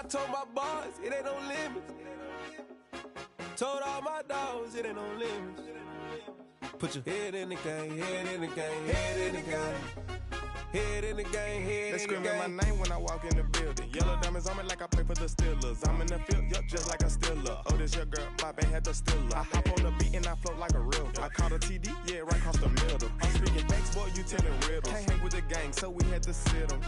told my boss, it ain't no limits. Told all my dogs, it ain't no limits. Put your head in the game, head in the game, head in the game. Head in the game, head in the game. They screaming my name when I walk in the building. Yellow diamonds on me like I play for the Steelers. I'm in the field, yup, just like a Steeler. Oh, this your girl, my band had the Steeler. I hop on the beat and I float like a real. I caught a TD, yeah, right across the middle. I'm speaking thanks, boy, you telling riddles. Can't hang with the gang, so we had to sit them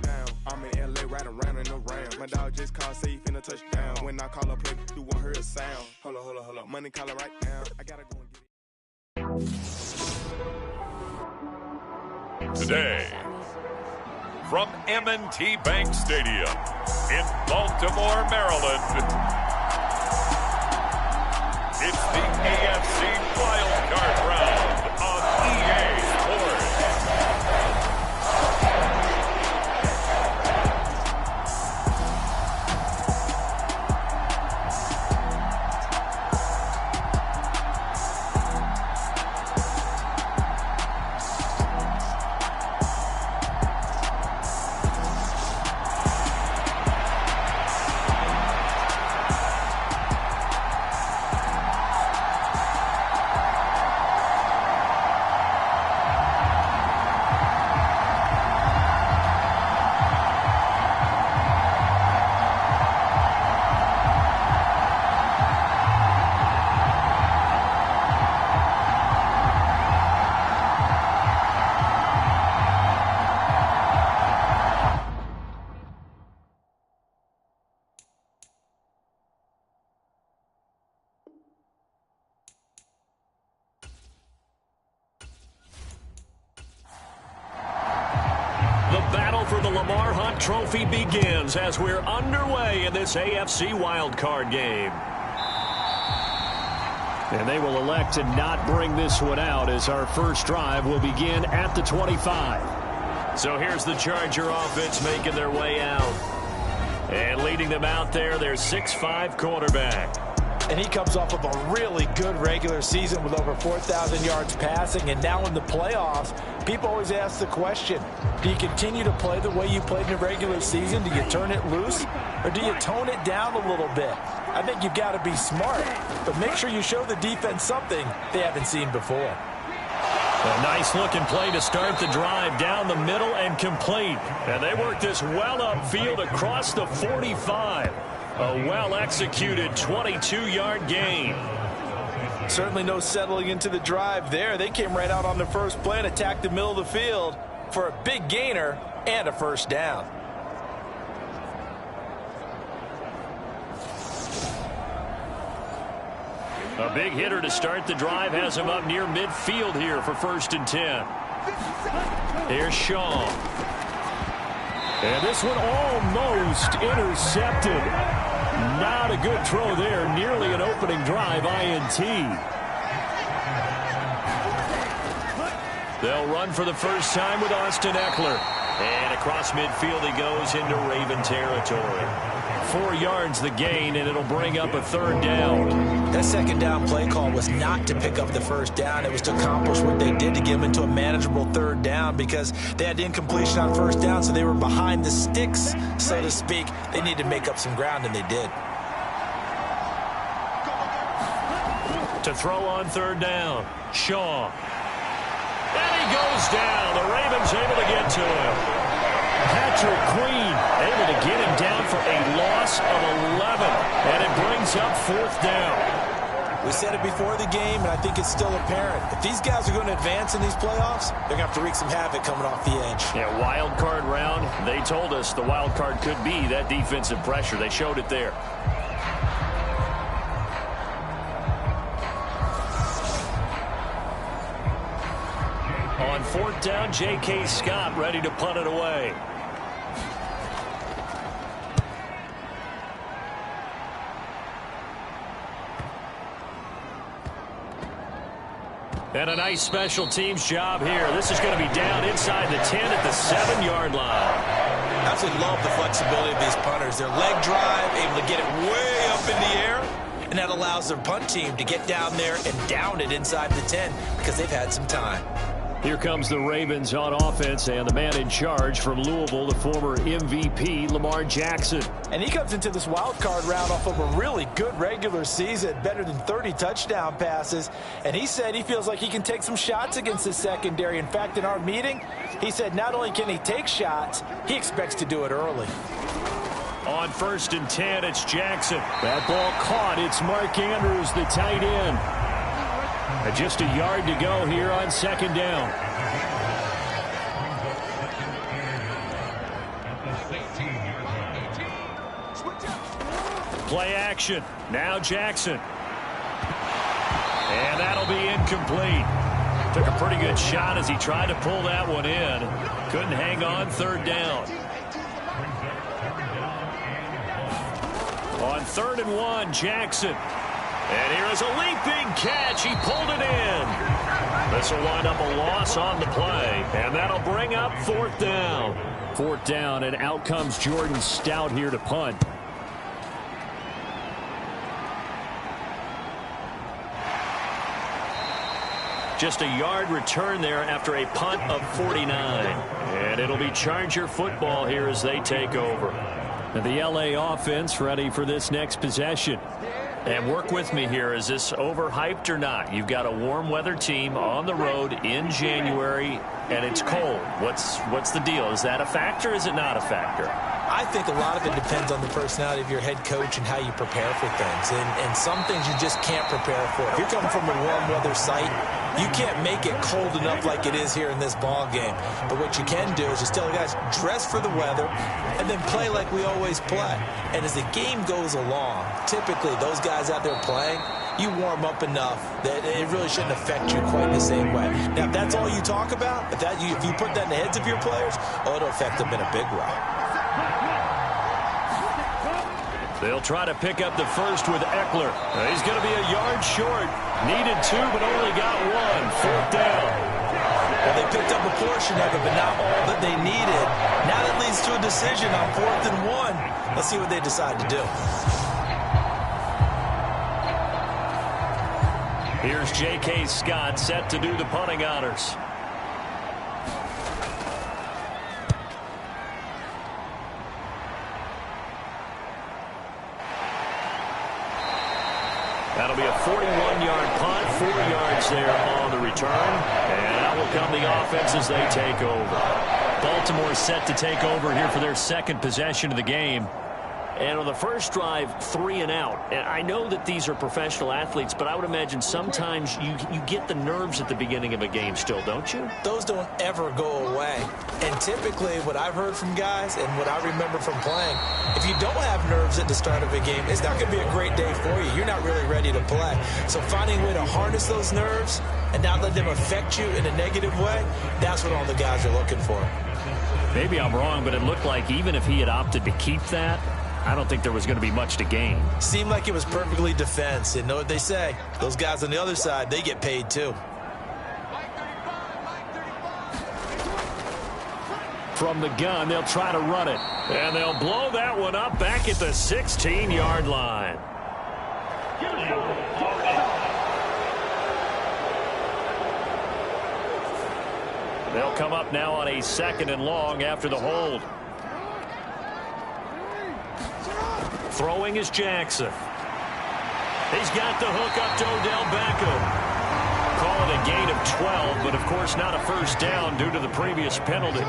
down. I'm in LA, riding around in the ram. My dog just called, say he finna touchdown. When I call a play, you won't hear a sound. Hold up, money calling right now. I gotta go and get it. Today, from M&T Bank Stadium in Baltimore, Maryland, it's the AFC Wildcard Round on EA Sports. The battle for the Lamar Hunt Trophy begins as we're underway in this AFC wildcard game. And they will elect to not bring this one out as our first drive will begin at the 25. So here's the Charger offense making their way out. And leading them out there, their 6'5" quarterback. And he comes off of a really good regular season with over 4,000 yards passing. And now in the playoffs, people always ask the question, do you continue to play the way you played in the regular season? Do you turn it loose? Or do you tone it down a little bit? I think you've got to be smart, but make sure you show the defense something they haven't seen before. A nice-looking play to start the drive down the middle and complete. And they work this well upfield across the 45. A well-executed 22-yard gain. Certainly no settling into the drive there. They came right out on the first play and attacked the middle of the field for a big gainer and a first down. A big hitter to start the drive has him up near midfield here for 1st and 10. Here's Shaw. And this one almost intercepted. Not a good throw there. Nearly an opening drive INT. They'll run for the first time with Austin Eckler. And across midfield he goes into Raven territory. 4 yards the gain, and it'll bring up a 3rd down. That 2nd down play call was not to pick up the 1st down. It was to accomplish what they did to get them into a manageable 3rd down because they had incompletion on 1st down, so they were behind the sticks, so to speak. They needed to make up some ground, and they did. To throw on 3rd down, Shaw. And he goes down. The Ravens able to get to him. Patrick Queen able to get him down for a loss of 11. And it brings up 4th down. We said it before the game, and I think it's still apparent. If these guys are going to advance in these playoffs, they're going to have to wreak some havoc coming off the edge. Yeah, wild card round. They told us the wild card could be that defensive pressure. They showed it there. On 4th down, J.K. Scott ready to punt it away. And a nice special teams job here. This is going to be down inside the 10 at the 7-yard line. Absolutely love the flexibility of these punters. Their leg drive, able to get it way up in the air, and that allows their punt team to get down there and down it inside the 10 because they've had some time. Here comes the Ravens on offense, and the man in charge from Louisville, the former MVP, Lamar Jackson. And he comes into this wild card round off of a really good regular season, better than 30 touchdown passes. And he said he feels like he can take some shots against his secondary. In fact, in our meeting, he said not only can he take shots, he expects to do it early. On 1st and 10, it's Jackson. That ball caught. It's Mark Andrews, the tight end. Just a yard to go here on 2nd down. Play action. Now Jackson. And that'll be incomplete. Took a pretty good shot as he tried to pull that one in. Couldn't hang on. 3rd down. On 3rd and 1, Jackson. And here is a leaping catch. He pulled it in. This will wind up a loss on the play. And that'll bring up 4th down. 4th down, and out comes Jordan Stout here to punt. Just a yard return there after a punt of 49. And it'll be Charger football here as they take over. The LA offense ready for this next possession. And work with me here. Is this overhyped or not? You've got a warm weather team on the road in January, and it's cold. What's the deal? Is that a factor or is it not a factor? I think a lot of it depends on the personality of your head coach and how you prepare for things. And some things you just can't prepare for. If you're coming from a warm weather site, you can't make it cold enough like it is here in this ball game. But what you can do is just tell the guys, dress for the weather and then play like we always play. And as the game goes along, typically those guys out there playing, you warm up enough that it really shouldn't affect you quite the same way. Now, if that's all you talk about, if you put that in the heads of your players, it'll affect them in a big way. They'll try to pick up the first with Eckler. He's going to be a yard short. Needed 2, but only got 1. 4th down. Well, they picked up a portion of it, but not all that they needed. Now that leads to a decision on 4th and 1. Let's see what they decide to do. Here's J.K. Scott set to do the punting honors. That'll be a 41-yard punt, 4 yards there on the return. And out will come the offense as they take over. Baltimore set to take over here for their 2nd possession of the game. And on the first drive, 3 and out. And I know that these are professional athletes, but I would imagine sometimes you get the nerves at the beginning of a game still, don't you? Those don't ever go away. And typically what I've heard from guys and what I remember from playing, if you don't have nerves at the start of a game, it's not going to be a great day for you. You're not really ready to play. So finding a way to harness those nerves and not let them affect you in a negative way, that's what all the guys are looking for. Maybe I'm wrong, but it looked like even if he had opted to keep that, I don't think there was going to be much to gain. Seemed like it was perfectly defense. And know what they say? Those guys on the other side, they get paid too. From the gun, they'll try to run it. And they'll blow that one up back at the 16-yard line. They'll come up now on a 2nd and long after the hold. Throwing is Jackson. He's got the hook up to Odell Beckham. Call it a gain of 12, but of course not a first down due to the previous penalty.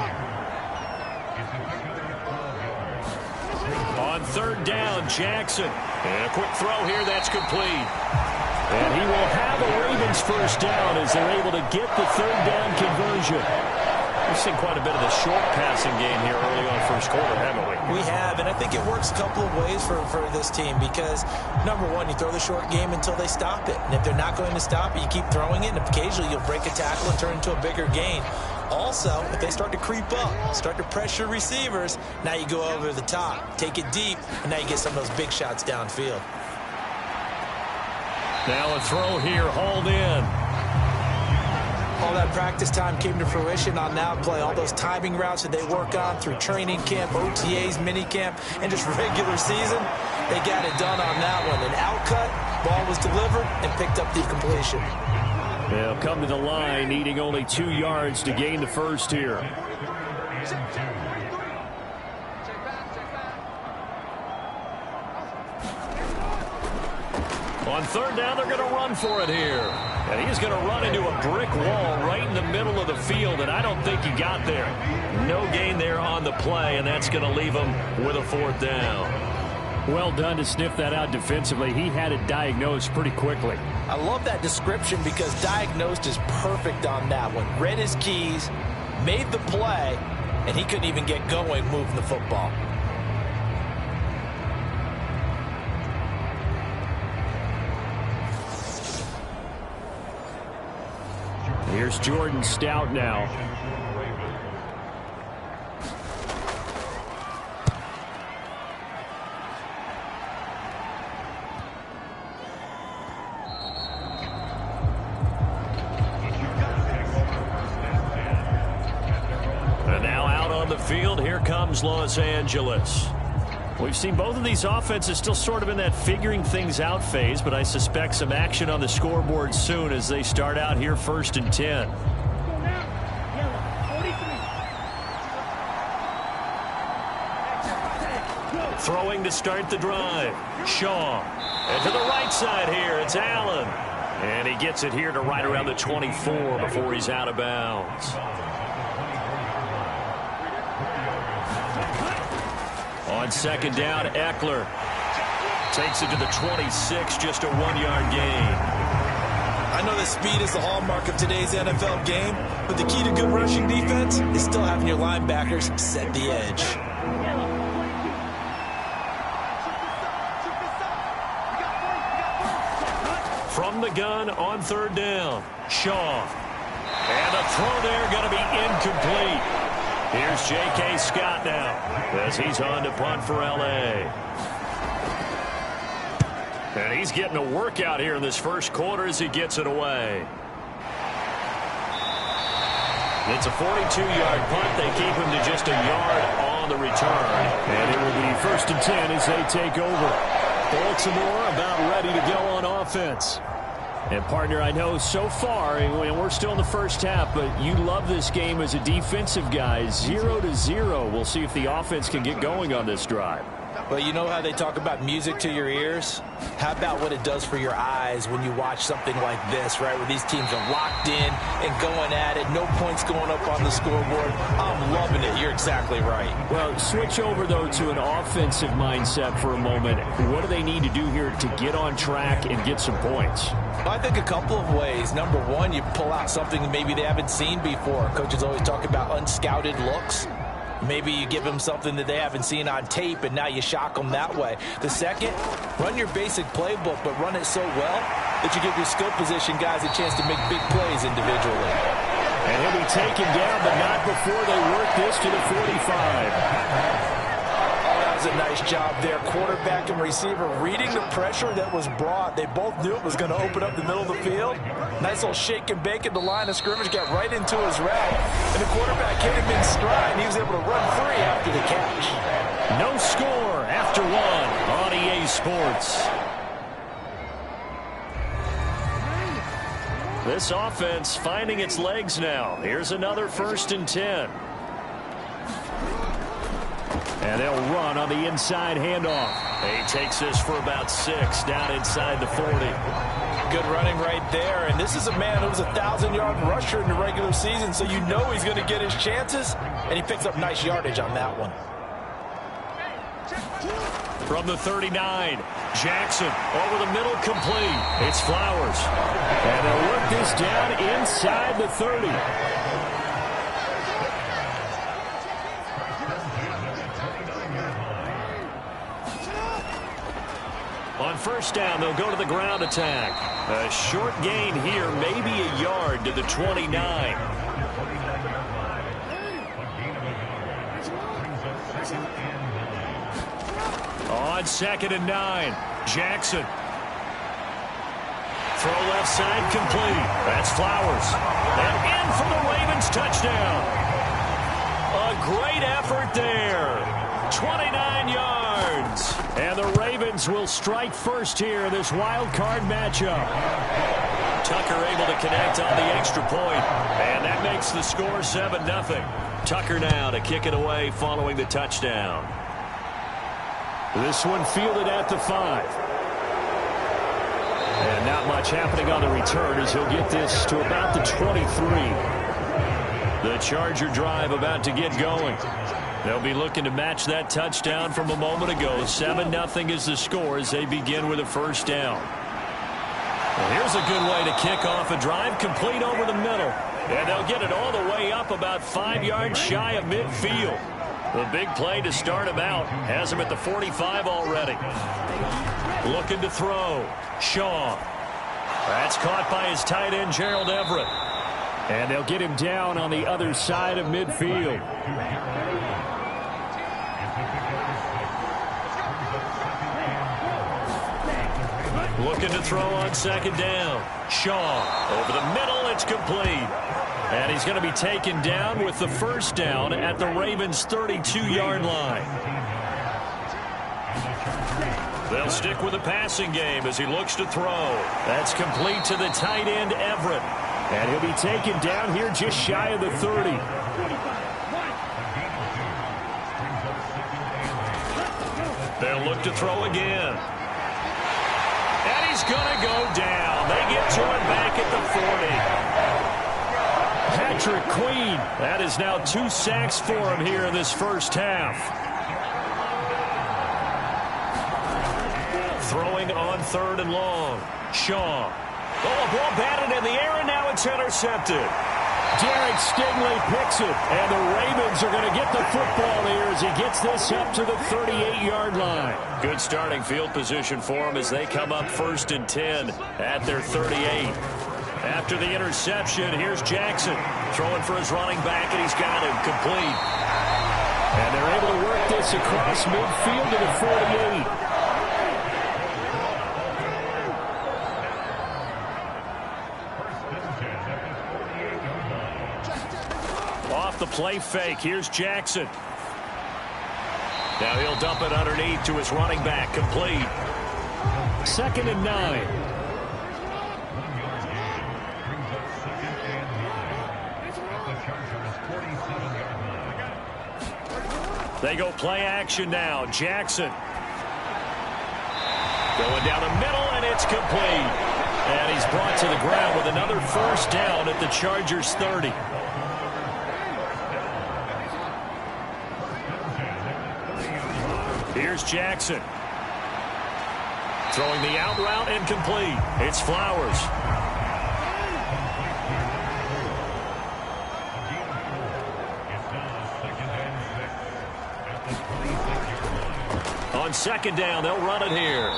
On 3rd down, Jackson. And a quick throw here, that's complete. And he will have a Ravens first down as they're able to get the 3rd down conversion. We've seen quite a bit of the short passing game here early on first quarter, haven't we? We have, and I think it works a couple of ways for this team because, number one, you throw the short game until they stop it. And if they're not going to stop it, you keep throwing it, and occasionally you'll break a tackle and turn it into a bigger gain. Also, if they start to creep up, start to pressure receivers, now you go over the top, take it deep, and now you get some of those big shots downfield. Now a throw here, hauled in. All that practice time came to fruition on now play. All those timing routes that they work on through training camp, OTAs, minicamp, and just regular season, they got it done on that one. An outcut, ball was delivered, and picked up the completion. They'll come to the line, needing only 2 yards to gain the first here. On third down, they're going to run for it here. And he's going to run into a brick wall right in the middle of the field, and I don't think he got there. No gain there on the play, and that's going to leave him with a 4th down. Well done to sniff that out defensively. He had it diagnosed pretty quickly. I love that description because diagnosed is perfect on that one. Read his keys, made the play, and he couldn't even get going moving the football. Here's Jordan Stout now. And now out on the field, here comes Los Angeles. We've seen both of these offenses still sort of in that figuring things out phase, but I suspect some action on the scoreboard soon as they start out here 1st and 10. Throwing to start the drive. Shaw. And to the right side here, it's Allen. And he gets it here to right around the 24 before he's out of bounds. On 2nd down, Eckler takes it to the 26, just a 1-yard gain. I know that speed is the hallmark of today's NFL game, but the key to good rushing defense is still having your linebackers set the edge. From the gun on 3rd down, Shaw. And the throw there going to be incomplete. Here's J.K. Scott now as he's on to punt for L.A. And he's getting a workout here in this first quarter as he gets it away. It's a 42-yard punt. They keep him to just a yard on the return. And it will be 1st and 10 as they take over. Baltimore about ready to go on offense. And, partner, I know so far, and we're still in the first half, but you love this game as a defensive guy. 0-0. We'll see if the offense can get going on this drive. Well, you know how they talk about music to your ears? How about what it does for your eyes when you watch something like this, right, where these teams are locked in and going at it, no points going up on the scoreboard? I'm loving it. You're exactly right. Well, switch over, though, to an offensive mindset for a moment. What do they need to do here to get on track and get some points? Well, I think a couple of ways. Number one, you pull out something maybe they haven't seen before. Coaches always talk about unscouted looks. Maybe you give them something that they haven't seen on tape, and now you shock them that way. The second, run your basic playbook, but run it so well that you give your skill position guys a chance to make big plays individually. And he'll be taken down, but not before they work this to the 45. A nice job there. Quarterback and receiver reading the pressure that was brought. They both knew it was going to open up the middle of the field. Nice little shake and bake at the line of scrimmage, got right into his route. And the quarterback hit him in stride, and he was able to run free after the catch. No score after 1 on EA Sports. This offense finding its legs now. Here's another 1st and 10. And they'll run on the inside handoff. He takes this for about 6 down inside the 40. Good running right there. And this is a man who was a 1,000-yard rusher in the regular season, so you know he's going to get his chances. And he picks up nice yardage on that one. From the 39, Jackson over the middle, complete. It's Flowers. And they'll work this down inside the 30. On 1st down, they'll go to the ground attack. A short gain here, maybe a yard to the 29. On 2nd and 9, Jackson. Throw left side, complete. That's Flowers. And in for the Ravens touchdown. A great effort there. 29 yards. And the Ravens will strike first here in this wild card matchup. Tucker able to connect on the extra point. And that makes the score 7-0. Tucker now to kick it away following the touchdown. This one fielded at the 5. And not much happening on the return as he'll get this to about the 23. The Charger drive about to get going. They'll be looking to match that touchdown from a moment ago. 7-0 is the score as they begin with a first down. Well, here's a good way to kick off a drive, complete over the middle. And they'll get it all the way up about 5 yards shy of midfield. The big play to start him out has him at the 45 already. Looking to throw. Shaw. That's caught by his tight end, Gerald Everett. And they'll get him down on the other side of midfield. Looking to throw on second down. Shaw over the middle. It's complete. And he's going to be taken down with the first down at the Ravens' 32-yard line. They'll stick with the passing game as he looks to throw. That's complete to the tight end, Everett. And he'll be taken down here just shy of the 30. They'll look to throw again. And he's going to go down. They get to him back at the 40. Patrick Queen. That is now 2 sacks for him here in this first half. Throwing on third and long. Shaw. Oh, a ball batted in the air, and now it's intercepted. Derek Stingley picks it, and the Ravens are going to get the football here as he gets this up to the 38-yard line. Good starting field position for him as they come up 1st and 10 at their 38. After the interception, here's Jackson throwing for his running back, and he's got him complete. And they're able to work this across midfield to the 48. Off the play fake, here's Jackson. Now he'll dump it underneath to his running back, complete. 2nd and 9. They go play action now. Jackson. Going down the middle, and it's complete. And he's brought to the ground with another first down at the Chargers' 30. Here's Jackson. Throwing the out route and complete. It's Flowers. On second down, they'll run it here.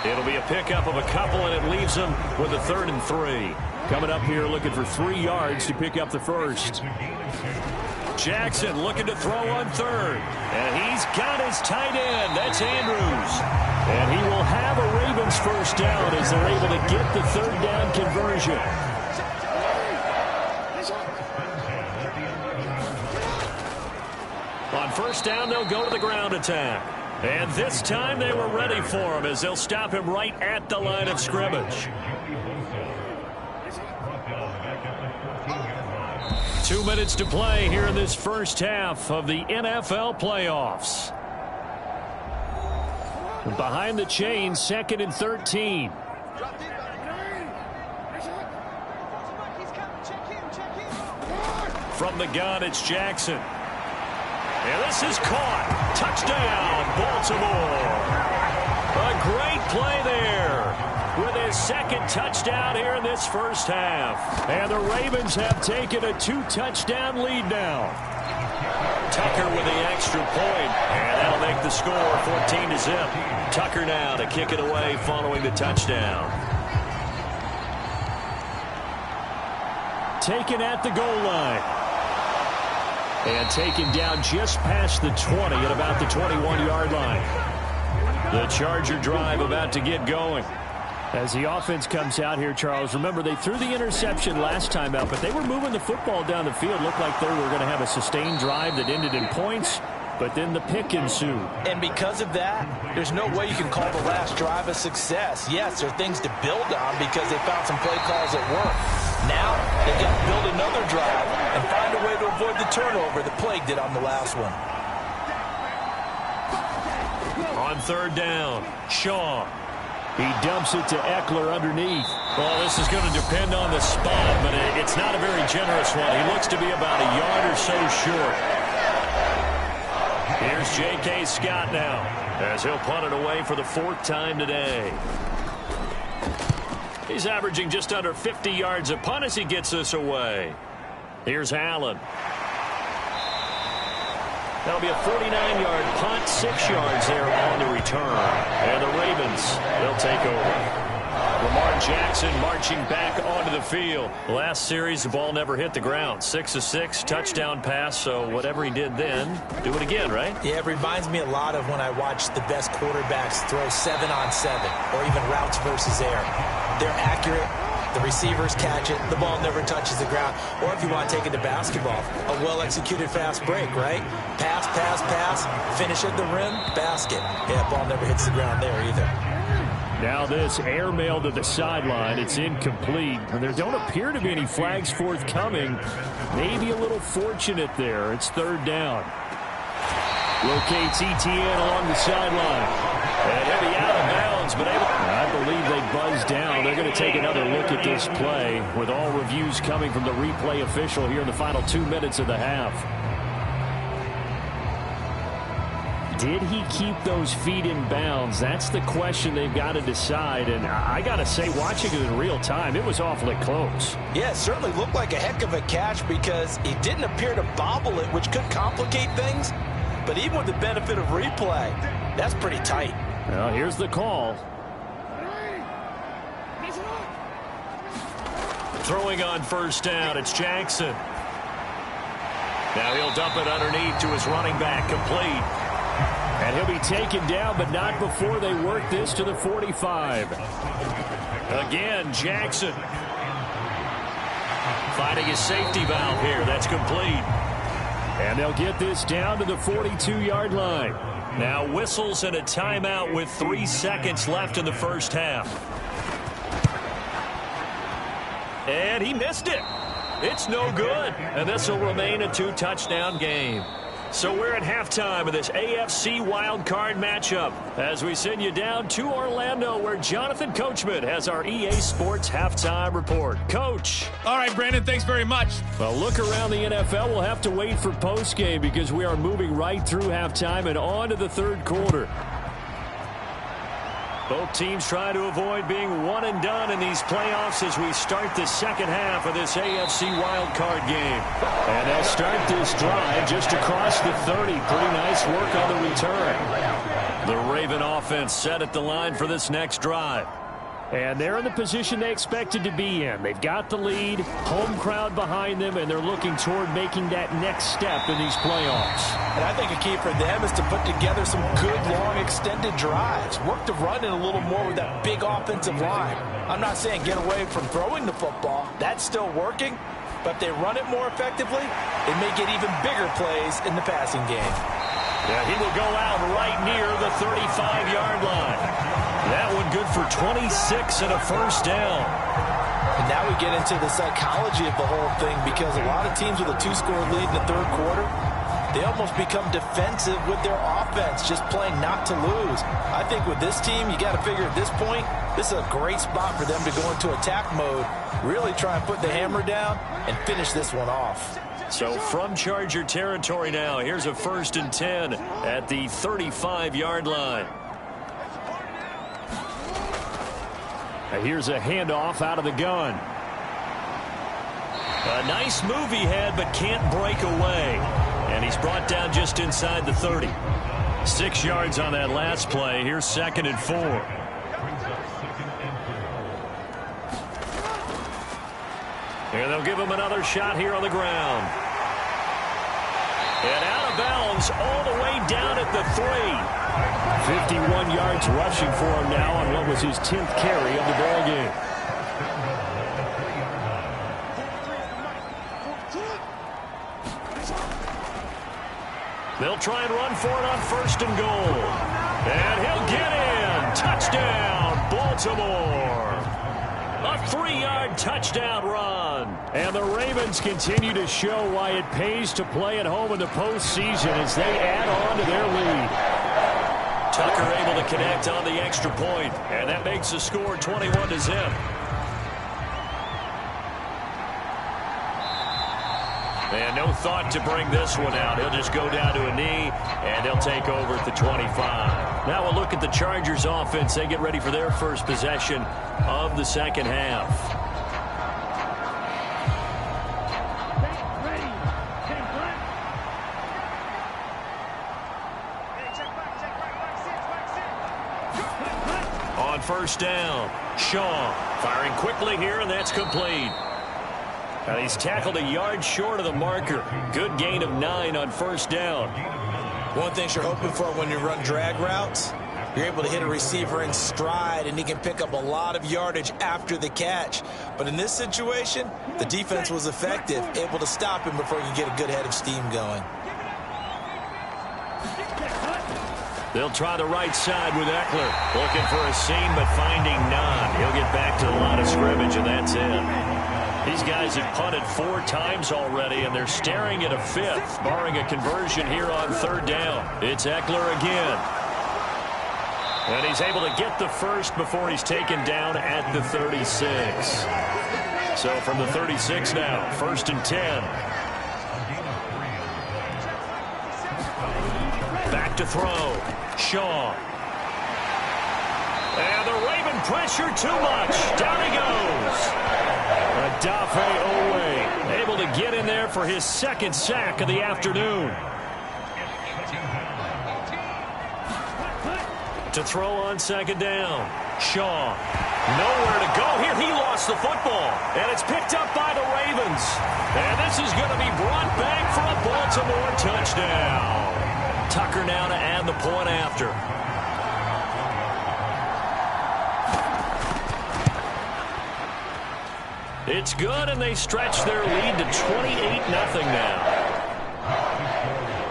It'll be a pickup of a couple, and it leaves them with a 3rd and 3. Coming up here looking for 3 yards to pick up the first. Jackson looking to throw on third. And he's got his tight end. That's Andrews. And he will have a Ravens first down as they're able to get the 3rd down conversion. On first down, they'll go to the ground attack. And this time they were ready for him as they'll stop him right at the line of scrimmage. 2 minutes to play here in this first half of the NFL playoffs. Behind the chain, 2nd and 13. From the gun, it's Jackson. And this is caught. Touchdown, Baltimore. A great play there with his 2nd touchdown here in this first half. And the Ravens have taken a 2-touchdown lead now. Tucker with the extra point, and that'll make the score 14-0. Tucker now to kick it away following the touchdown. Taken at the goal line. And taken down just past the 20 at about the 21-yard line. The Charger drive about to get going. As the offense comes out here, Charles, remember they threw the interception last time out, but they were moving the football down the field. Looked like they were going to have a sustained drive that ended in points. but then the pick ensued. And because of that, there's no way you can call the last drive a success. Yes, there are things to build on because they found some play calls that work. Now, they've got to build another drive and find a way to avoid the turnover that plagued it on the last one. On third down, Shaw. He dumps it to Eckler underneath. Well, this is going to depend on the spot, but it's not a very generous one. He looks to be about a yard or so short. Here's J.K. Scott now, as he'll punt it away for the 4th time today. He's averaging just under 50 yards a punt as he gets this away. Here's Allen. That'll be a 49-yard punt, 6 yards there on the return. And the Ravens, they'll take over. Lamar Jackson marching back onto the field. Last series, the ball never hit the ground. 6 of 6, touchdown pass, so whatever he did then, do it again, right? Yeah, it reminds me a lot of when I watched the best quarterbacks throw 7-on-7 or even routes versus air. They're accurate. The receivers catch it. The ball never touches the ground. Or if you want to take it to basketball, a well-executed fast break, right? Pass, pass, pass, finish at the rim, basket. Yeah, ball never hits the ground there either. Now this airmail to the sideline. It's incomplete. And there don't appear to be any flags forthcoming. Maybe a little fortunate there. It's third down. Locates ETN along the sideline. And he'll be out of bounds, but I believe they buzzed down. They're going to take another look at this play with all reviews coming from the replay official here in the final 2 minutes of the half. Did he keep those feet in bounds? That's the question they've got to decide. And I got to say, watching it in real time, it was awfully close. Yeah, it certainly looked like a heck of a catch because he didn't appear to bobble it, which could complicate things. But even with the benefit of replay, that's pretty tight. Well, here's the call. Throwing on first down, it's Jackson. Now he'll dump it underneath to his running back, complete. And he'll be taken down, but not before they work this to the 45. Again, Jackson. Finding his safety valve here. That's complete. And they'll get this down to the 42-yard line. Now whistles and a timeout with 3 seconds left in the first half. And he missed it. It's no good. And this will remain a 2-touchdown game. So we're at halftime of this AFC wildcard matchup as we send you down to Orlando where Jonathan Coachman has our EA Sports halftime report. Coach. All right, Brandon, thanks very much. Well, look around the NFL. We'll have to wait for postgame because we are moving right through halftime and on to the third quarter. Both teams try to avoid being one and done in these playoffs as we start the second half of this AFC wildcard game. And they'll start this drive just across the 30. Pretty nice work on the return. The Raven offense set at the line for this next drive. And they're in the position they expected to be in. They've got the lead, home crowd behind them, and they're looking toward making that next step in these playoffs. And I think a key for them is to put together some good, long, extended drives. Work the run in a little more with that big offensive line. I'm not saying get away from throwing the football. That's still working. But if they run it more effectively, they may get even bigger plays in the passing game. Yeah, he will go out right near the 35-yard line. That one good for 26 and a first down. And now we get into the psychology of the whole thing because a lot of teams with a 2-score lead in the third quarter, they almost become defensive with their offense, just playing not to lose. I think with this team, you got to figure at this point, this is a great spot for them to go into attack mode, really try and put the hammer down and finish this one off. So from Charger territory now, here's a 1st and 10 at the 35-yard line. Here's a handoff out of the gun. A nice move he had, but can't break away. And he's brought down just inside the 30. 6 yards on that last play. Here's 2nd and 4. Here they'll give him another shot here on the ground. And out of bounds all the way down at the 3. 51 yards rushing for him now on what was his 10th carry of the ball game. They'll try and run for it on 1st and goal. And he'll get in. Touchdown, Baltimore. A 3-yard touchdown run. And the Ravens continue to show why it pays to play at home in the postseason as they add on to their lead. Tucker able to connect on the extra point, and that makes the score 21-0. And no thought to bring this one out. He'll just go down to a knee, and they'll take over at the 25. Now we'll look at the Chargers offense. They get ready for their first possession of the second half. On 1st down, Shaw firing quickly here, and that's complete. He's tackled a yard short of the marker. Good gain of 9 on 1st down. One thing you're hoping for when you run drag routes, you're able to hit a receiver in stride, and he can pick up a lot of yardage after the catch. But in this situation, the defense was effective, able to stop him before he could get a good head of steam going. They'll try the right side with Eckler. Looking for a seam, but finding none. He'll get back to the line of scrimmage, and that's it. These guys have punted 4 times already, and they're staring at a 5th, barring a conversion here on 3rd down. It's Eckler again. And he's able to get the first before he's taken down at the 36. So from the 36 now, 1st and 10. Back to throw. Shaw. And the Raven pressure too much. Down he goes. Adafe Owe able to get in there for his 2nd sack of the afternoon. To throw on 2nd down. Shaw. Nowhere to go here. He lost the football. And it's picked up by the Ravens. And this is going to be brought back for a Baltimore touchdown. Tucker now to add the point after. It's good, and they stretch their lead to 28-0 now.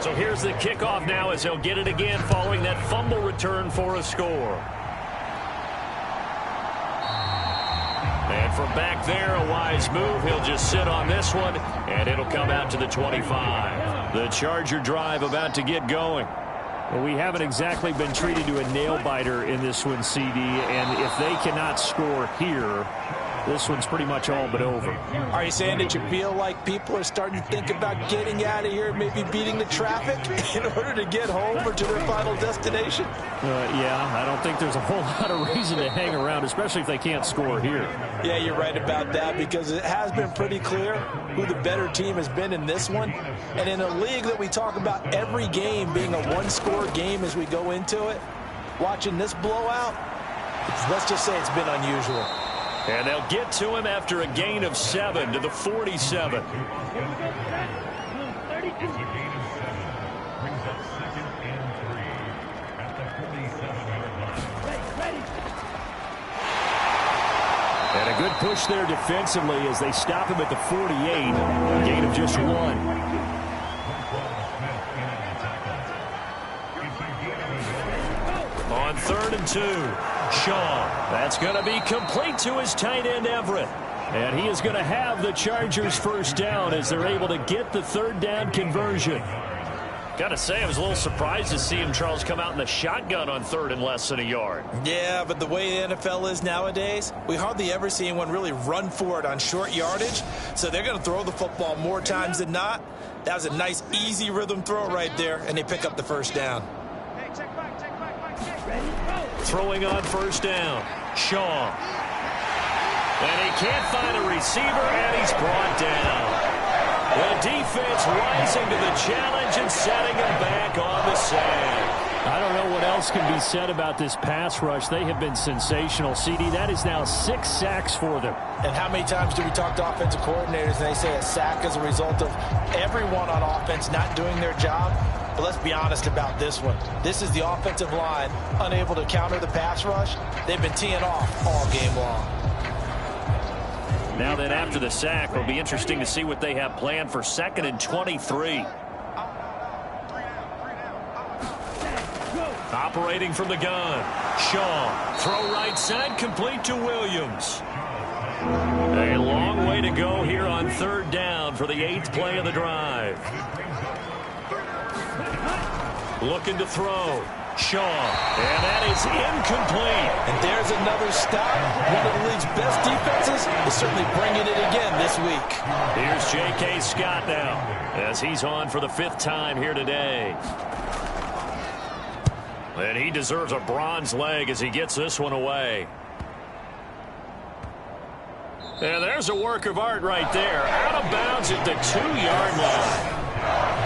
So here's the kickoff now as they'll get it again following that fumble return for a score. And from back there, a wise move. He'll just sit on this one, and it'll come out to the 25. The Charger drive about to get going. Well, we haven't exactly been treated to a nail-biter in this one, CD, and if they cannot score here, this one's pretty much all but over. Are you saying that you feel like people are starting to think about getting out of here, maybe beating the traffic in order to get home or to their final destination? Yeah, I don't think there's a whole lot of reason to hang around, especially if they can't score here. Yeah, you're right about that, because it has been pretty clear who the better team has been in this one. And in a league that we talk about every game being a one-score game as we go into it, watching this blowout, let's just say it's been unusual. And they'll get to him after a gain of 7 to the 47. And a good push there defensively as they stop him at the 48. A gain of just 1. On 3rd and 2, Shaw. That's going to be complete to his tight end, Everett. And he is going to have the Chargers first down as they're able to get the 3rd down conversion. Got to say, I was a little surprised to see him, Charles, come out in the shotgun on 3rd and less than a yard. Yeah, but the way the NFL is nowadays, we hardly ever see anyone really run for it on short yardage. So they're going to throw the football more times than not. That was a nice, easy rhythm throw right there, and they pick up the first down. Throwing on 1st down, Shaw. And he can't find a receiver, and he's brought down. The defense rising to the challenge and setting him back on the sack. I don't know what else can be said about this pass rush. They have been sensational. CD, that is now 6 sacks for them. And how many times do we talk to offensive coordinators and they say a sack is a result of everyone on offense not doing their job? But let's be honest about this one. This is the offensive line unable to counter the pass rush. They've been teeing off all game long. Now then, after the sack, it'll be interesting to see what they have planned for 2nd and 23. Operating from the gun. Shaw. Throw right side, complete to Williams. A long way to go here on third down for the 8th play of the drive. Looking to throw. Shaw. And that is incomplete. And there's another stop. One of the league's best defenses is certainly bringing it again this week. Here's J.K. Scott now as he's on for the 5th time here today. And he deserves a bronze leg as he gets this one away. And there's a work of art right there. Out of bounds at the 2-yard line.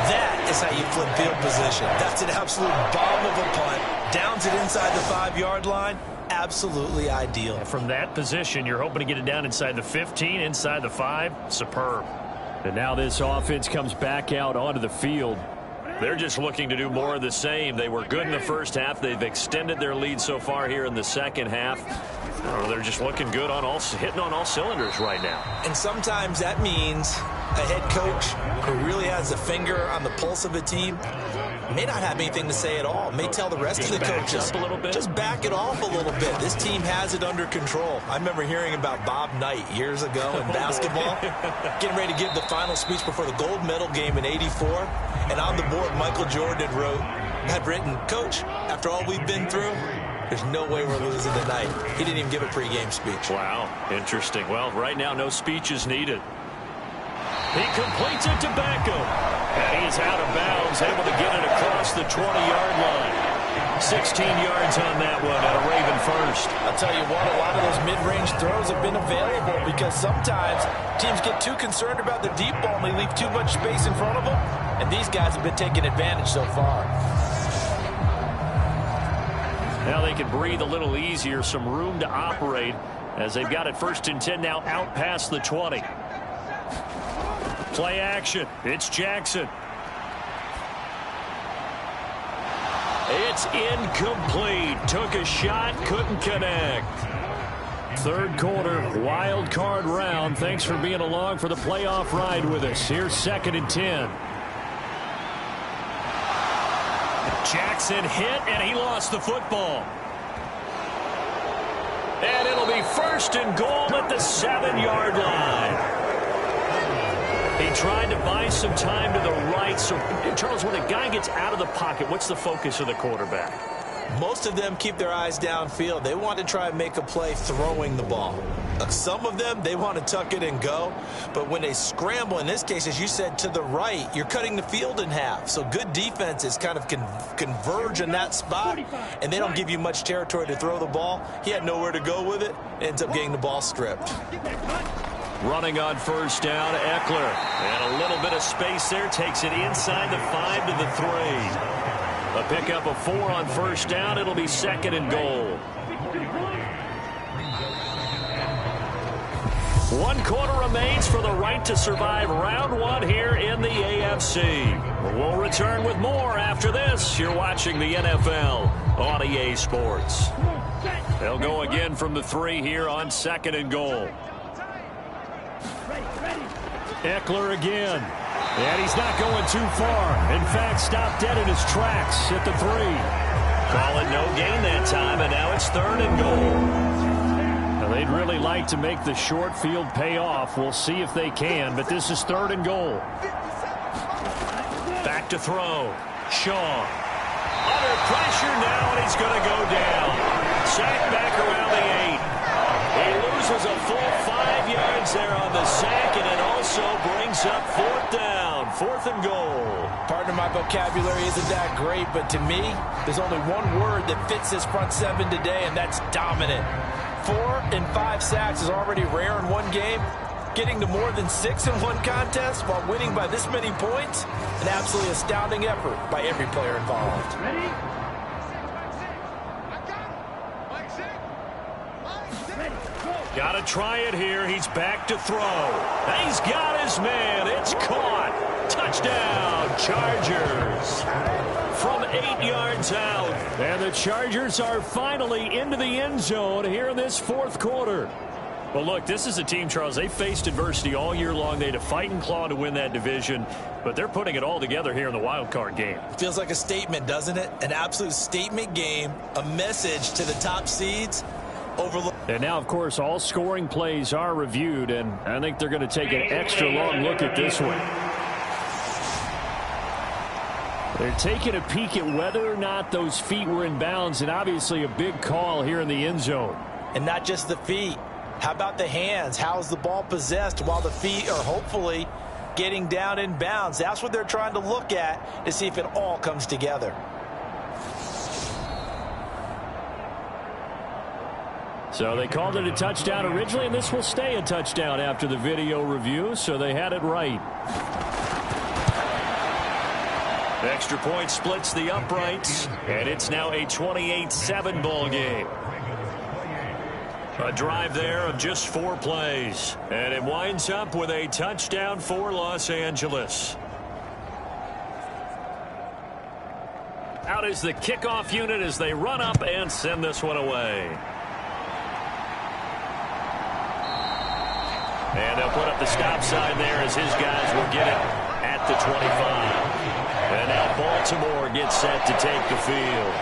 That is how you flip field position. That's an absolute bomb of a punt. Downs it inside the 5-yard line. Absolutely ideal. From that position, you're hoping to get it down inside the 15, inside the 5. Superb. And now this offense comes back out onto the field. They're just looking to do more of the same. They were good in the first half. They've extended their lead so far here in the second half. They're just looking good on hitting on all cylinders right now. And sometimes that means a head coach who really has a finger on the pulse of a team may not have anything to say at all. May tell the rest of the coaches, a little bit. Just back it off a little bit. This team has it under control. I remember hearing about Bob Knight years ago in basketball, getting ready to give the final speech before the gold medal game in '84. And on the board, Michael Jordan had written, "Coach, after all we've been through, there's no way we're losing tonight." He didn't even give a pregame speech. Wow, interesting. Well, right now, no speech is needed. He completes it to Beckham. And he's out of bounds, able to get it across the 20-yard line. 16 yards on that one at a Raven first. I'll tell you what, a lot of those mid-range throws have been available because sometimes teams get too concerned about the deep ball and they leave too much space in front of them. And these guys have been taking advantage so far. Now they can breathe a little easier, some room to operate as they've got it 1st and 10 now out past the 20. Play action. It's Jackson. It's incomplete. Took a shot, couldn't connect. Third quarter, wild card round. Thanks for being along for the playoff ride with us. Here's 2nd and 10. Jackson hit, and he lost the football. And it'll be 1st and goal at the 7-yard line. He tried to buy some time to the right. So, Charles, when a guy gets out of the pocket, what's the focus of the quarterback? Most of them keep their eyes downfield. They want to try and make a play throwing the ball. Some of them, they want to tuck it and go. But when they scramble, in this case, as you said, to the right, you're cutting the field in half. So good defenses kind of converge in that spot, and they don't give you much territory to throw the ball. He had nowhere to go with it. Ends up getting the ball stripped. Running on 1st down, Eckler. And a little bit of space there. Takes it inside the 5 to the 3. A pickup of 4 on 1st down. It'll be 2nd and goal. 1 quarter remains for the right to survive round 1 here in the AFC. We'll return with more after this. You're watching the NFL on EA Sports. They'll go again from the 3 here on 2nd and goal. Eckler again. And he's not going too far. In fact, stopped dead in his tracks at the 3. Call it no gain that time, and now it's 3rd and goal. Now, they'd really like to make the short field pay off. We'll see if they can, but this is 3rd and goal. Back to throw. Shaw. Under pressure now, and he's going to go down. Sacked back around the 8. He loses a full 5 yards there on the sack, and it also brings up 4th down. 4th and goal. Partner, my vocabulary isn't that great, but to me, there's only one word that fits this front 7 today, and that's dominant. 4 and 5 sacks is already rare in one game. Getting to more than 6 in one contest while winning by this many points, an absolutely astounding effort by every player involved. Ready? Got to try it here. He's back to throw. And he's got his man. It's caught. Touchdown, Chargers. From 8 yards out. And the Chargers are finally into the end zone here in this 4th quarter. Well, look, this is a team, Charles, they faced adversity all year long. They had to fight and claw to win that division, but they're putting it all together here in the wild card game. Feels like a statement, doesn't it? An absolute statement game, a message to the top seeds. And now, of course, all scoring plays are reviewed, and I think they're going to take an extra long look at this one. They're taking a peek at whether or not those feet were in bounds, and obviously a big call here in the end zone. And not just the feet. How about the hands? How is the ball possessed while the feet are hopefully getting down in bounds? That's what they're trying to look at to see if it all comes together. So they called it a touchdown originally, and this will stay a touchdown after the video review, so they had it right. Extra point splits the uprights, and it's now a 28-7 ball game. A drive there of just 4 plays, and it winds up with a touchdown for Los Angeles. Out is the kickoff unit as they run up and send this one away. And they'll put up the stop sign there as his guys will get it at the 25. And now Baltimore gets set to take the field.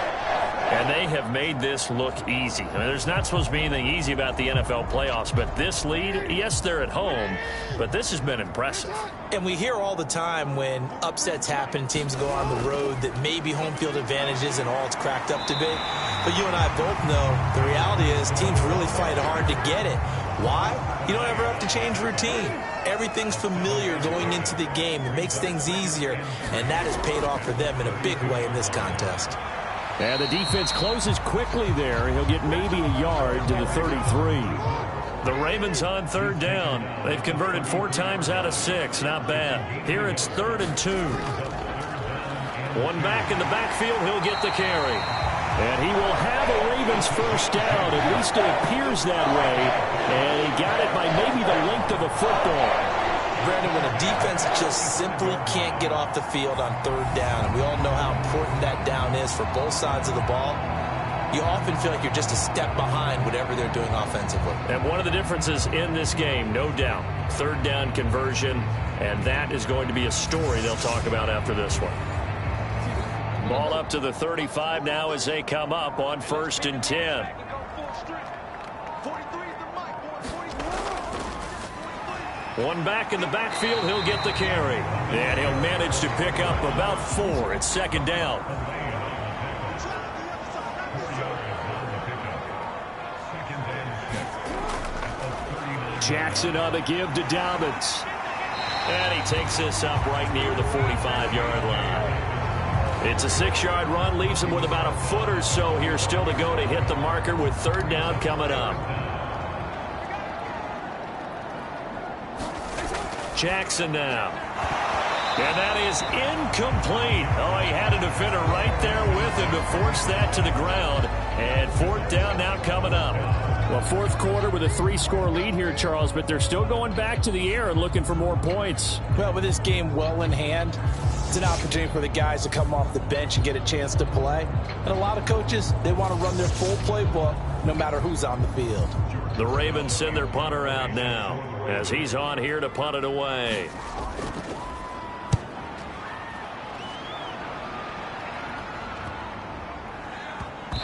And they have made this look easy. I mean, there's not supposed to be anything easy about the NFL playoffs, but this lead, yes, they're at home, but this has been impressive. And we hear all the time when upsets happen, teams go on the road, that maybe home field advantage isn't all it's cracked up to be. But you and I both know the reality is teams really fight hard to get it. Why? You don't ever have to change routine. Everything's familiar going into the game. It makes things easier, and that has paid off for them in a big way in this contest. And the defense closes quickly there. He'll get maybe a yard to the 33. The Ravens on third down. They've converted 4 times out of 6. Not bad. Here it's 3rd and 2. One back in the backfield. He'll get the carry. And he will have a Ravens first down. At least it appears that way. And he got it by maybe the length of a football. Brandon, when a defense just simply can't get off the field on 3rd down, and we all know how important that down is for both sides of the ball, you often feel like you're just a step behind whatever they're doing offensively. And one of the differences in this game, no doubt, 3rd down conversion, and that is going to be a story they'll talk about after this one. Ball up to the 35 now as they come up on 1st and 10. One back in the backfield, he'll get the carry. And he'll manage to pick up about 4. It's 2nd down. Jackson on the give to Dobbins. And he takes this up right near the 45-yard line. It's a 6-yard run, leaves him with about a foot or so here still to go to hit the marker with 3rd down coming up. Jackson now. And that is incomplete. Oh, he had a defender right there with him to force that to the ground. And 4th down now coming up. Well, 4th quarter with a 3-score lead here, Charles, but they're still going back to the air and looking for more points. Well, with this game well in hand, it's an opportunity for the guys to come off the bench and get a chance to play. And a lot of coaches, they want to run their full playbook no matter who's on the field. The Ravens send their punter out now as he's on here to punt it away.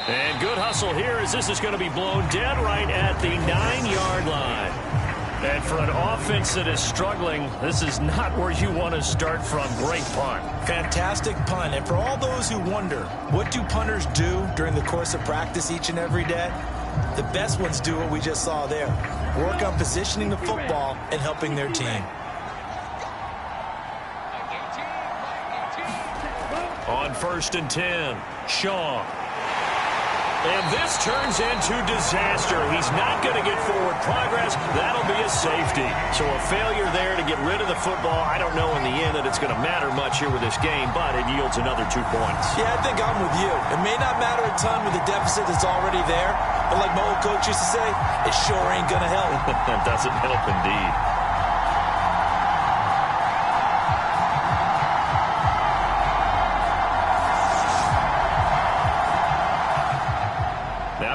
And good hustle here as this is going to be blown dead right at the 9-yard line. And for an offense that is struggling, this is not where you want to start from. Great punt. Fantastic punt. And for all those who wonder, what do punters do during the course of practice each and every day? The best ones do what we just saw there. Work on positioning the football and helping their team. On 1st and 10, Shaw. And this turns into disaster. He's not going to get forward progress. That'll be a safety. So a failure there to get rid of the football. I don't know in the end that it's going to matter much here with this game, but it yields another 2 points. Yeah, I think I'm with you. It may not matter a ton with the deficit that's already there, but like my old coach used to say, it sure ain't going to help. That doesn't help indeed.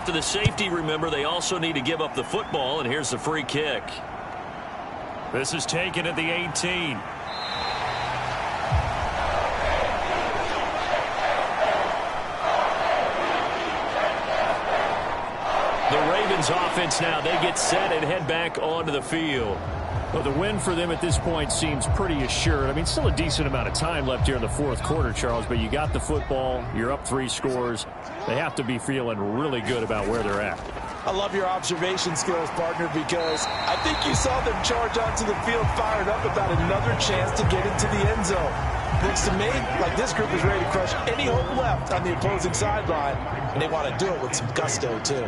After the safety, remember, they also need to give up the football, and here's the free kick. This is taken at the 18. The Ravens offense now, they get set and head back onto the field. Well, the win for them at this point seems pretty assured. I mean, still a decent amount of time left here in the fourth quarter, Charles, but you got the football, you're up 3 scores. They have to be feeling really good about where they're at. I love your observation skills, partner, because I think you saw them charge onto the field fired up about another chance to get into the end zone. Looks to me like this group is ready to crush any hope left on the opposing sideline, and they want to do it with some gusto, too.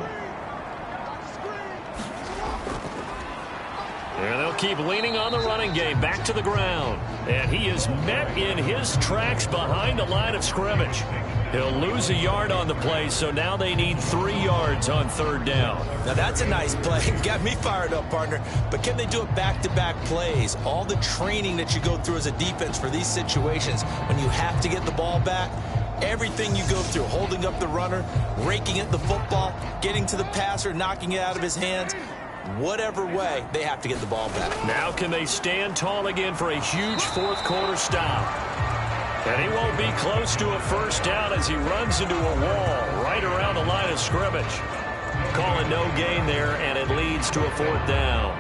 And they'll keep leaning on the running game, back to the ground. And he is met in his tracks behind the line of scrimmage. He'll lose a yard on the play, so now they need 3 yards on 3rd down. Now that's a nice play. Got me fired up, partner. But can they do it back-to-back plays? All the training that you go through as a defense for these situations, when you have to get the ball back, everything you go through, holding up the runner, raking at the football, getting to the passer, knocking it out of his hands, whatever way, they have to get the ball back. Now can they stand tall again for a huge fourth quarter stop? And he won't be close to a 1st down as he runs into a wall right around the line of scrimmage. Calling no gain there, and it leads to a 4th down.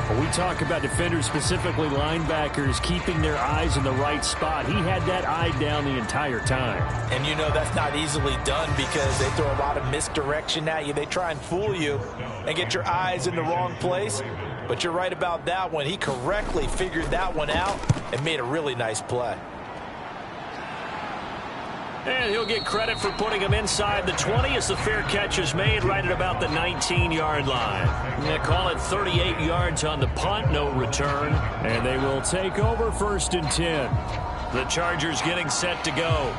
When we talk about defenders, specifically linebackers, keeping their eyes in the right spot, he had that eye down the entire time. And you know that's not easily done because they throw a lot of misdirection at you. They try and fool you and get your eyes in the wrong place. But you're right about that one. He correctly figured that one out and made a really nice play. And he'll get credit for putting him inside the 20 as the fair catch is made right at about the 19-yard line. They call it 38 yards on the punt, no return. And they will take over 1st and 10. The Chargers getting set to go.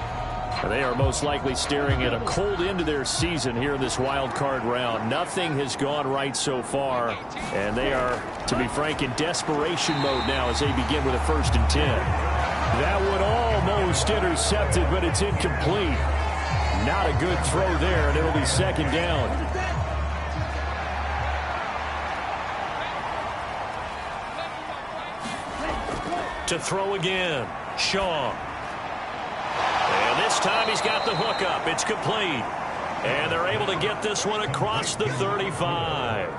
They are most likely staring at a cold end to their season here in this wild card round. Nothing has gone right so far, and they are, to be frank, in desperation mode now as they begin with a 1st and 10. That one almost intercepted, but it's incomplete. Not a good throw there, and it'll be 2nd down. To throw again, Shaw. And this time he's got the hook up. It's complete. And they're able to get this one across the 35.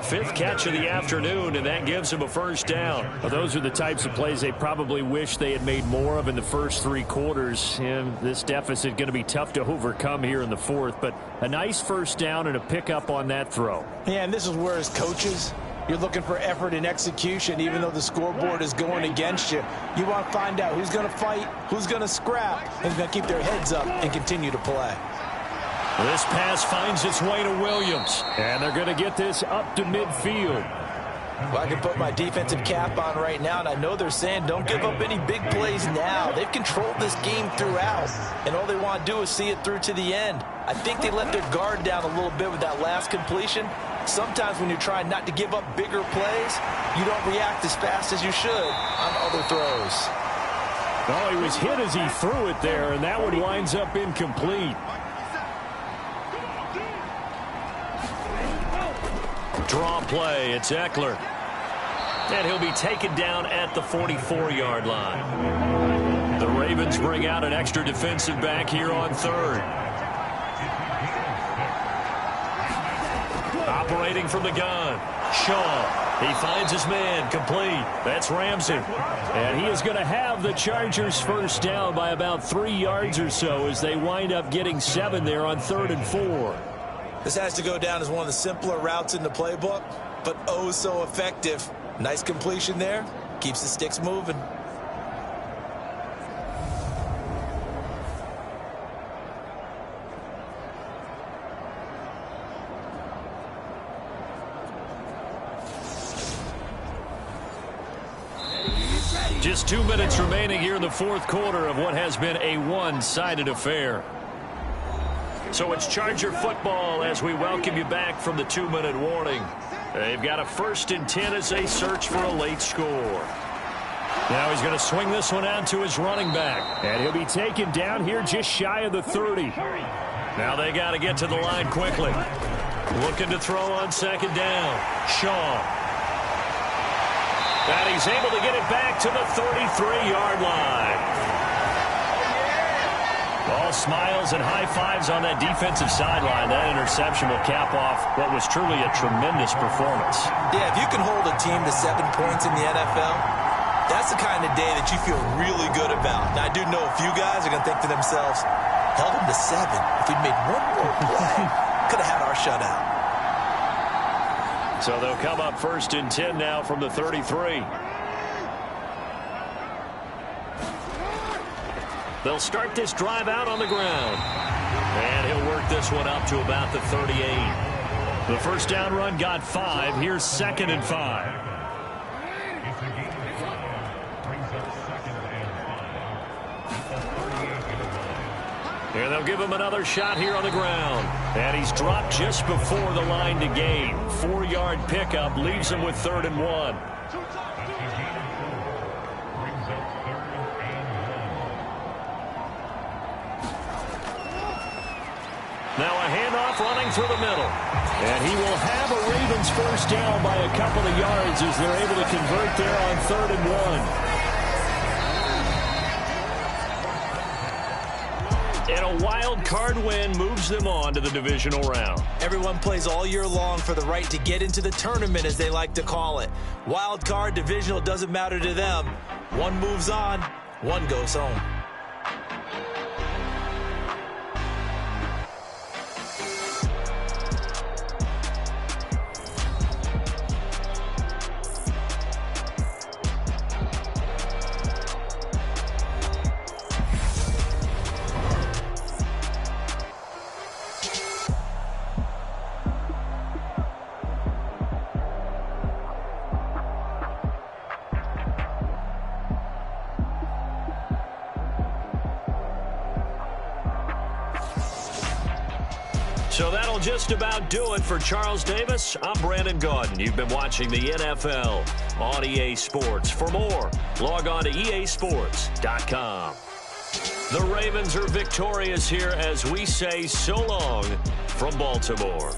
5th catch of the afternoon, and that gives him a 1st down. Well, those are the types of plays they probably wish they had made more of in the first 3 quarters. And this deficit going to be tough to overcome here in the 4th. But a nice 1st down and a pickup on that throw. Yeah, and this is where as coaches, you're looking for effort and execution, even though the scoreboard is going against you. You want to find out who's going to fight, who's going to scrap, and who's going to keep their heads up and continue to play. This pass finds its way to Williams. And they're going to get this up to midfield. Well, I can put my defensive cap on right now, and I know they're saying don't give up any big plays now. They've controlled this game throughout, and all they want to do is see it through to the end. I think they let their guard down a little bit with that last completion. Sometimes when you're trying not to give up bigger plays, you don't react as fast as you should on other throws. Oh, he was hit as he threw it there, and that one winds up incomplete. Draw play, it's Eckler. And he'll be taken down at the 44-yard line. The Ravens bring out an extra defensive back here on 3rd. Operating from the gun, Shaw. He finds his man, complete. That's Ramsey. And he is going to have the Chargers 1st down by about 3 yards or so as they wind up getting 7 there on 3rd and 4. This has to go down as one of the simpler routes in the playbook, but oh so effective. Nice completion there. Keeps the sticks moving. Just 2 minutes remaining here in the 4th quarter of what has been a one-sided affair. So it's Charger football as we welcome you back from the 2-minute warning. They've got a 1st and 10 as they search for a late score. Now he's going to swing this one out to his running back. And he'll be taken down here just shy of the 30. Now they got to get to the line quickly. Looking to throw on second down. Shaw. And he's able to get it back to the 33-yard line. All smiles and high fives on that defensive sideline. That interception will cap off what was truly a tremendous performance. Yeah, if you can hold a team to 7 points in the NFL, that's the kind of day that you feel really good about. Now, I do know a few guys are going to think to themselves, held them to 7. If we'd made one more play, could have had our shutout. So they'll come up 1st and 10 now from the 33. They'll start this drive out on the ground. And he'll work this one up to about the 38. The first down run got 5. Here's 2nd and 5. And they'll give him another shot here on the ground. And he's dropped just before the line to gain. 4-yard pickup leaves him with 3rd and 1. Now a handoff running through the middle. And he will have a Ravens first down by a couple of yards as they're able to convert there on 3rd and 1. And a wild card win moves them on to the divisional round. Everyone plays all year long for the right to get into the tournament, as they like to call it. Wild card, divisional, doesn't matter to them. One moves on, one goes home. So that'll just about do it for Charles Davis. I'm Brandon Gaudin. You've been watching the NFL on EA Sports. For more, log on to easports.com. The Ravens are victorious here as we say so long from Baltimore.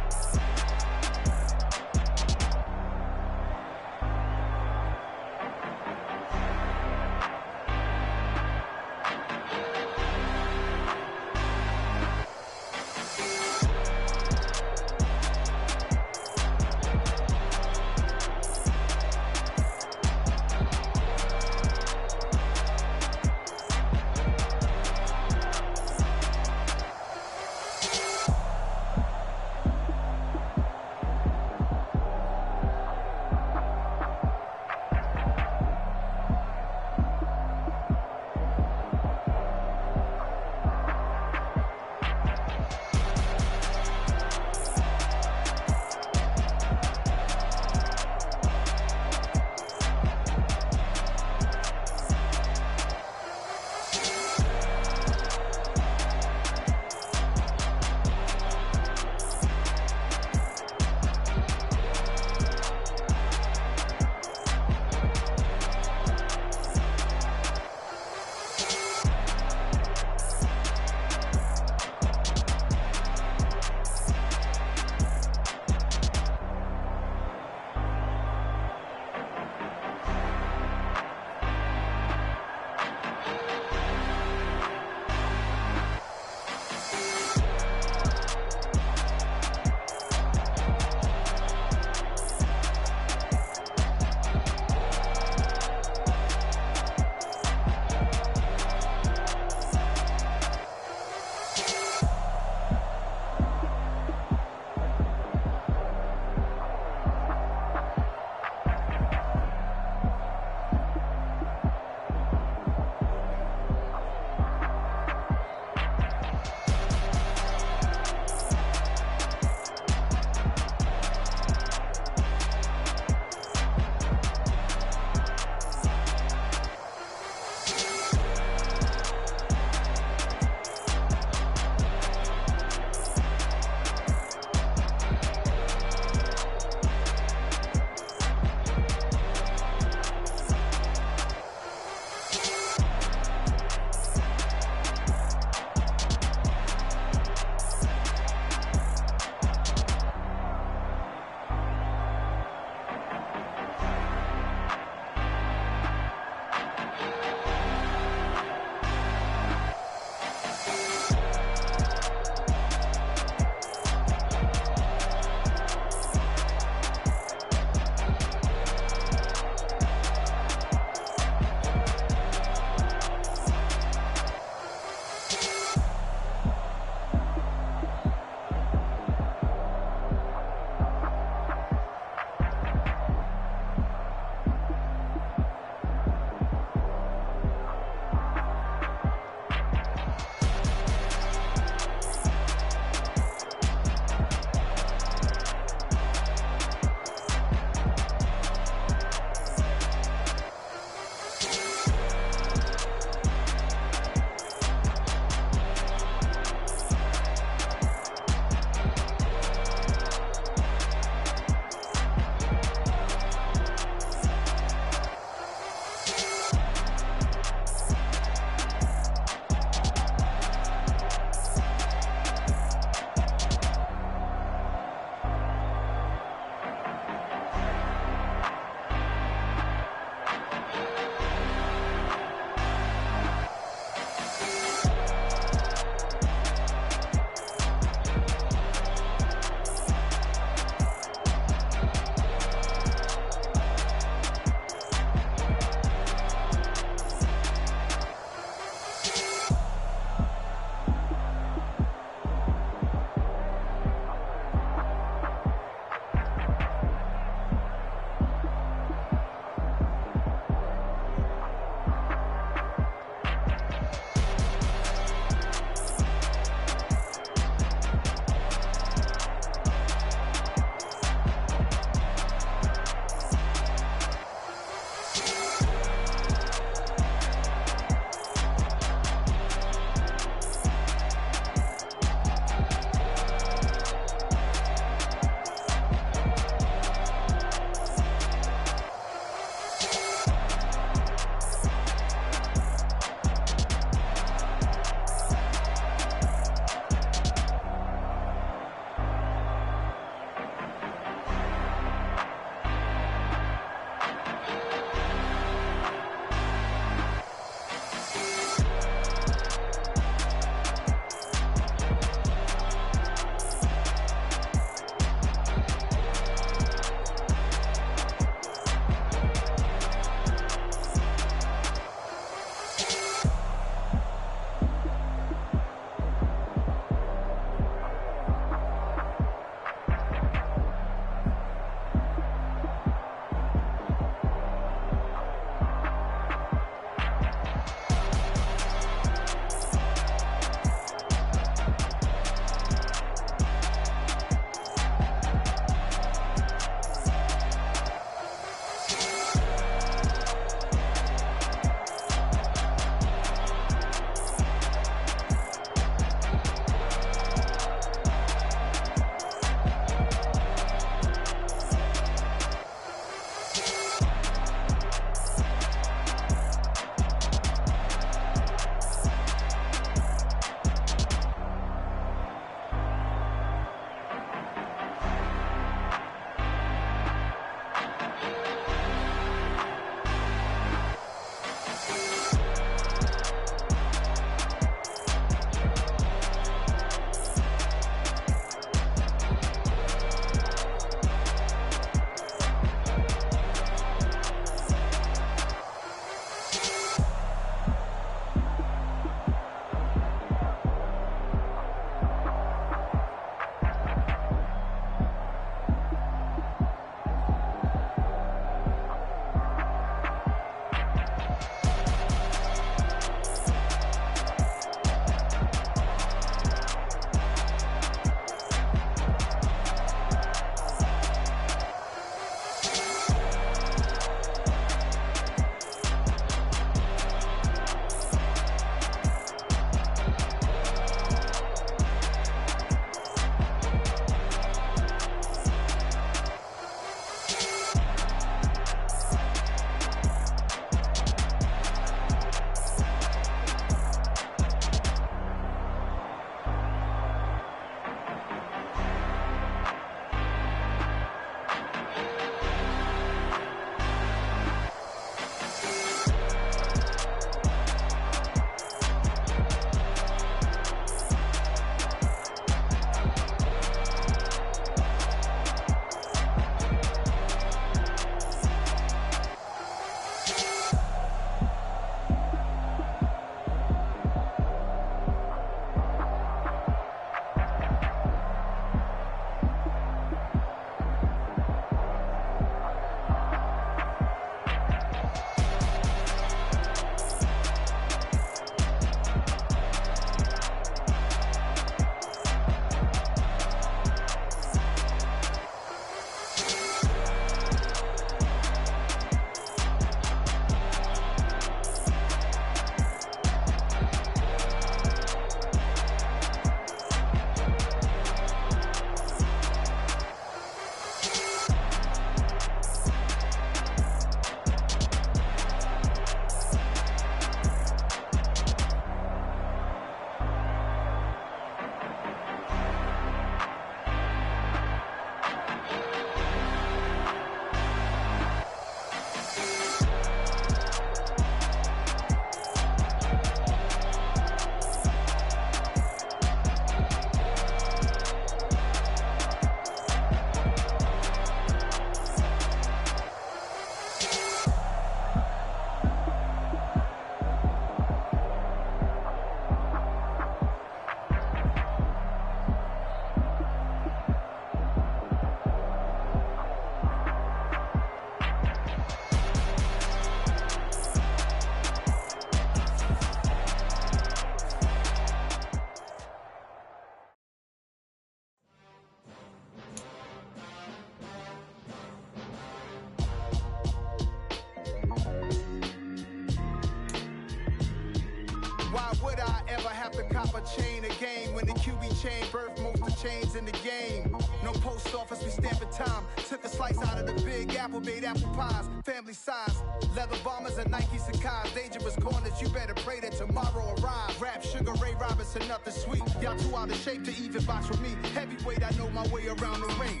cop a chain of game. When the QB chain birthed most of chains in the game. No post office, we stamping time. Took a slice out of the big apple, made apple pies. Family size, leather bombers and Nike Sacai's. Dangerous corners, you better pray that tomorrow arrives. Rap, Sugar Ray Robinson, nothing sweet. Y'all too out of shape to even box with me. Heavyweight, I know my way around the ring.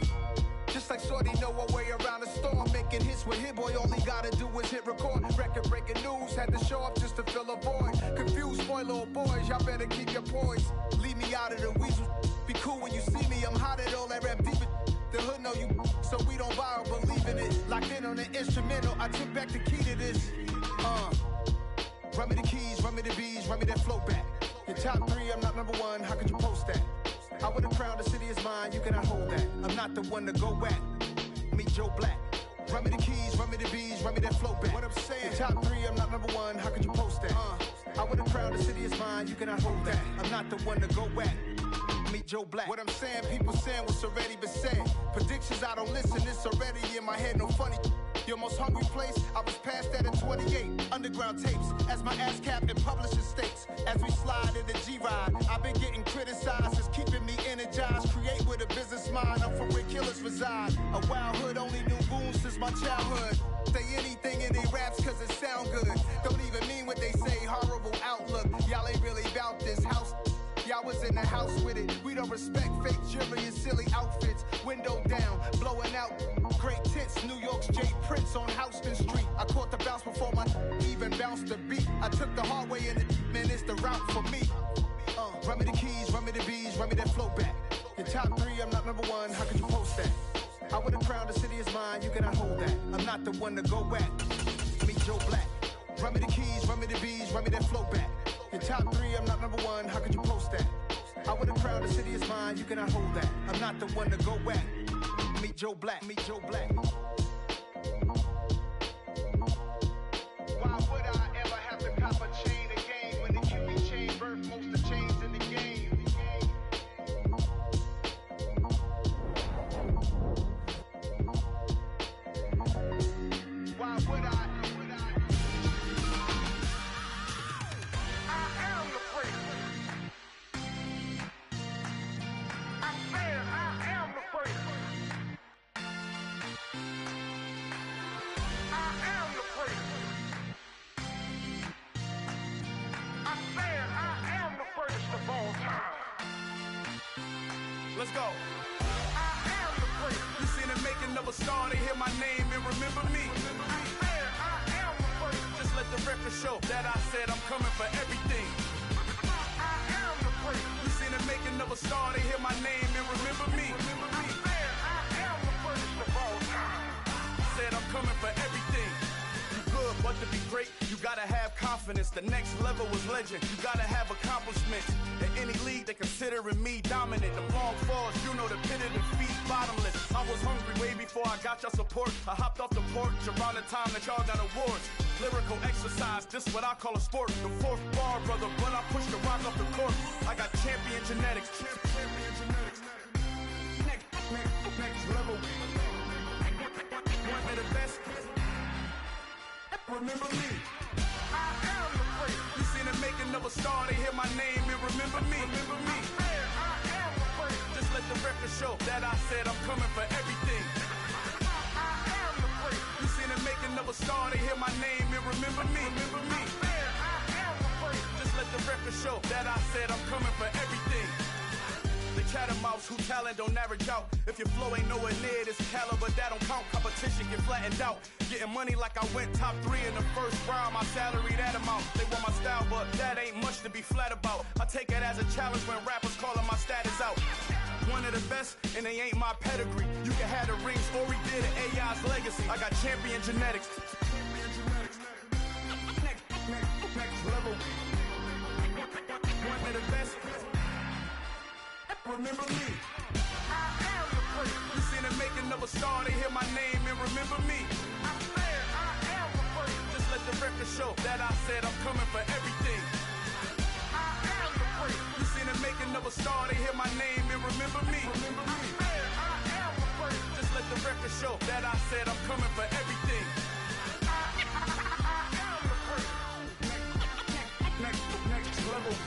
Just like Shorty know her way around the storm. Making hits with Hit Boy, all he gotta do is hit record. Record-breaking news, had to show up just to fill a void. Confused, spoiled little boys, y'all better keep your poise. Leave me out of the weasel. Be cool when you see me, I'm hot at all that rap deep. The hood know you, so we don't borrow, believe in it. Locked in on the instrumental, I took back the key to this. Run me the keys, run me the bees, run me that flow back. Your top 3, I'm not number 1, how could you post that? I would've crowned the city is mine, you cannot hold that. I'm not the one to go back. Meet Joe Black. Run me the keys, run me the bees, run me that flow back. What I'm saying, your top 3, I'm not number 1, how could you post that? I would've crowned the city is mine, you cannot hold that. I'm not the one to go back. Meet Joe Black. What I'm saying, people saying what's already been said. Predictions, I don't listen, it's already in my head, no funny. Your most hungry place, I was past that at 28. Underground tapes, as my ass cap in publishing states. As we slide in the G-Ride, I've been getting criticized, it's keeping me energized. Create with a business mind, I'm from where killers reside. A wild hood, only knew goons since my childhood. Say anything in they raps cause it sound good. Don't even mean what they say, horrible outlook. Y'all ain't really about this house. Y'all was in the house with it. We don't respect fake jewelry and silly outfits. Window down, blowing out great tits. New York's J. Prince on Houston Street. I caught the bounce before my even bounced the beat. I took the hard way and man, it's the route for me. Run me the keys, run me the bees, run me that flow back. Your top 3, I'm not number 1, how could you post that? I would've crowned the city is mine, you cannot hold that. I'm not the one to go back. Meet Joe Black. Run me the keys, run me the bees, run me that flow back. Your top 3, I'm not number 1, how could you post that? I would've crowned the city is mine, you cannot hold that. I'm not the one to go back. Meet Joe Black, meet Joe Black. Why would I ever have to cop a chain again when the QB chain birthed most of chains in the game? Why would I? Let's go. I am the first. You seen the making of a star, they hear my name and remember me. I am the first. Just let the record show that I said I'm coming for everything. I am the first. You seen the making of a star, they hear my name and remember me. I am the first of all time. Said I'm coming for everything. Good, but to be great, you gotta have confidence. The next level was legend. You gotta have accomplishments. In any league, they considering me dominant. The long falls, you know the pit of defeat, bottomless. I was hungry way before I got your support. I hopped off the porch around the time that y'all got awards. Lyrical exercise, this what I call a sport. The 4th bar, brother, when I push the rock off the court. I got champion genetics. Champion genetics. Next level. One of the best. Remember me. I am the first. You seen the making of a star, they hear my name and remember me. Remember me. I am the first. Just let the record show that I said I'm coming for everything. I am the first. You seen the making of a star, they hear my name and remember me. Remember me. I am the first. Just let the record show that I said I'm coming for everything. The catamounts who talent don't average out. If your flow ain't nowhere near this caliber, that don't count. Competition get flattened out. Getting money like I went top 3 in the first round. My salary that amount. They want my style, but that ain't much to be flat about. I take it as a challenge when rappers calling my status out. One of the best, and they ain't my pedigree. You can have the rings, or we did it, AI's legacy. I got champion genetics. Next level. One of the best. Remember me. I am the first. You seen the making of a star, they hear my name and remember me. I am the first. Just let the record show that I said I'm coming for everything. I am the first. You seen the making of a star, they hear my name and remember me. Remember me. I am the first. Just let the record show that I said I'm coming for everything. I am the first. Next level.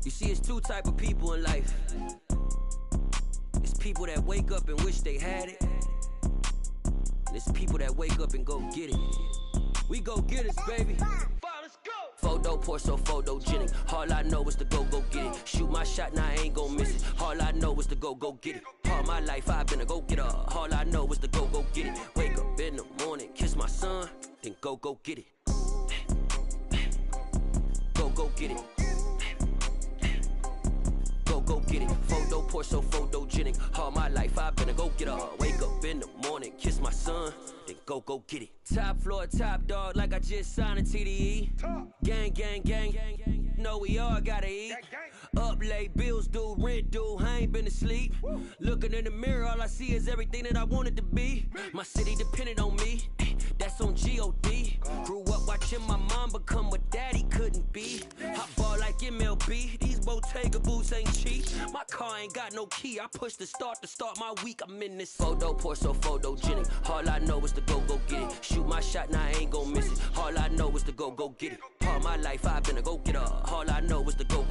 You see, it's two type of people in life. It's people that wake up and wish they had it. And it's people that wake up and go get it. We go get it, baby. Photo pour so photogenic. All I know is to go get it. Shoot my shot, now I ain't gon' miss it. All I know is to go get it. All my life I've been a go-getter. All I know is to go get it. Wake up in the morning, kiss my son, then go get it. Go get it. Go get it. Photo pour so photogenic. All my life I've been a go-getter. Wake up in the morning, kiss my son, then go get it. Top floor, top dog, like I just signed a TDE. Gang. Know we all gotta eat. Up late, bills due, rent due, I ain't been asleep. Looking in the mirror, all I see is everything that I wanted to be. My city depended on me, that's on G.O.D. Grew up watching my mom become what daddy couldn't be. I ball like MLB, these Bottega boots ain't cheap. My car ain't got no key, I push the start to start my week. I'm in this photo pour so photogenic. All I know is to go get it. Shoot my shot, now I ain't gon' miss it. All I know is to go get it. All my life I've been a go-getter. All I know is to go